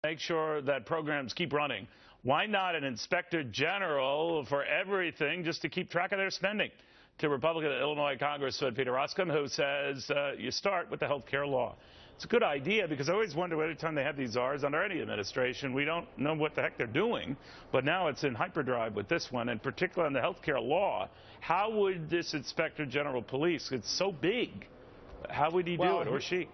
make sure that programs keep running. Why not an inspector general for everything just to keep track of their spending? To Republican Illinois Congressman Peter Roskam, who says you start with the health care law. It's a good idea because I always wonder every time they have these czars under any administration, we don't know what the heck they're doing. But now it's in hyperdrive with this one, and particularly on the health care law. How would this inspector general police? It's so big. How would he do it, or she?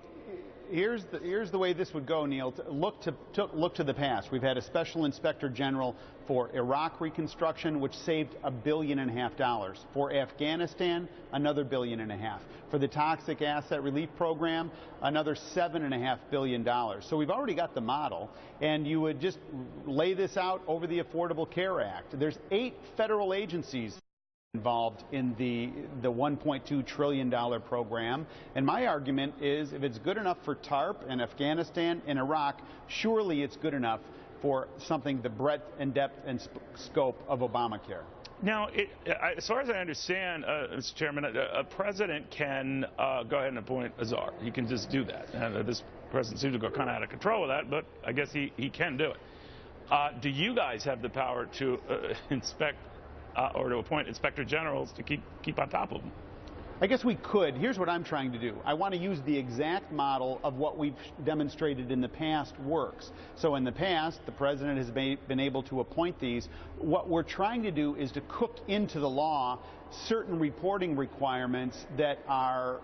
Here's the way this would go, Neil. Look to the past. We've had a special inspector general for Iraq reconstruction, which saved $1.5 billion. For Afghanistan, another $1.5 billion. For the toxic asset relief program, another $7.5 billion. So we've already got the model, and you would just lay this out over the Affordable Care Act. There's 8 federal agencies involved in the $1.2 trillion program. And my argument is if it's good enough for TARP and Afghanistan and Iraq, surely it's good enough for something the breadth and depth and scope of Obamacare. Now, as far as I understand, Mr. Chairman, a president can go ahead and appoint a czar. He can just do that. And this president seems to go kind of out of control with that, but I guess he can do it. Do you guys have the power to inspect or to appoint inspector generals to keep on top of them? I guess we could. Here's what I'm trying to do. I want to use the exact model of what we've demonstrated in the past works. So in the past, the president has been able to appoint these. What we're trying to do is to cook into the law certain reporting requirements that are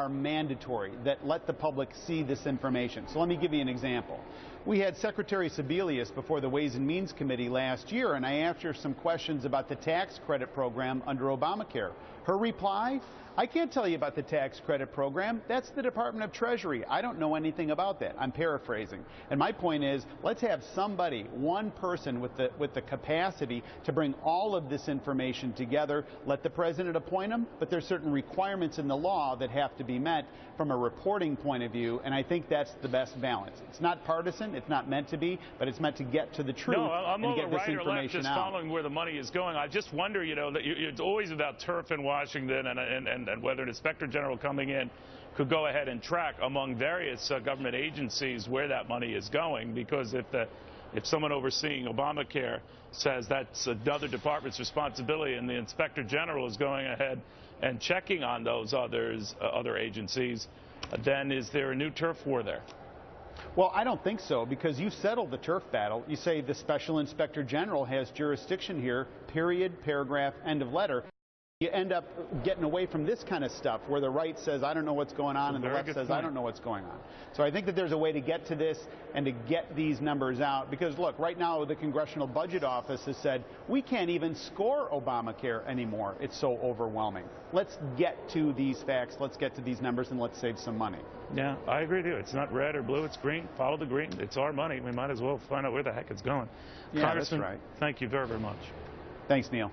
mandatory, that let the public see this information. So let me give you an example. We had Secretary Sebelius before the Ways and Means Committee last year, and I asked her some questions about the tax credit program under Obamacare. Her reply, I can't tell you about the tax credit program. That's the Department of Treasury. I don't know anything about that. I'm paraphrasing. And my point is, let's have somebody, one person with the capacity to bring all of this information together. Let the president appoint them, but there's certain requirements in the law that have to be met from a reporting point of view, and I think that's the best balance. It's not partisan. It's not meant to be, but it's meant to get to the truth and get this information out. No, I'm right or left, just following where the money is going. I just wonder, you know, that it's always about turf in Washington and whether an inspector general coming in could go ahead and track among various government agencies where that money is going, because if someone overseeing Obamacare says that's another department's responsibility and the inspector general is going ahead and checking on those other agencies, then is there a new turf war there? Well, I don't think so, because you settled the turf battle. You say the special inspector general has jurisdiction here, period, paragraph, end of letter. You end up getting away from this kind of stuff where the right says, I don't know what's going on, and the left says, I don't know what's going on. So I think that there's a way to get to this and to get these numbers out. Because, look, right now the Congressional Budget Office has said, we can't even score Obamacare anymore. It's so overwhelming. Let's get to these facts, let's get to these numbers, and let's save some money. Yeah, I agree with you. It's not red or blue, it's green. Follow the green. It's our money. We might as well find out where the heck it's going. Yeah, that's right. Thank you very, very much. Thanks, Neil.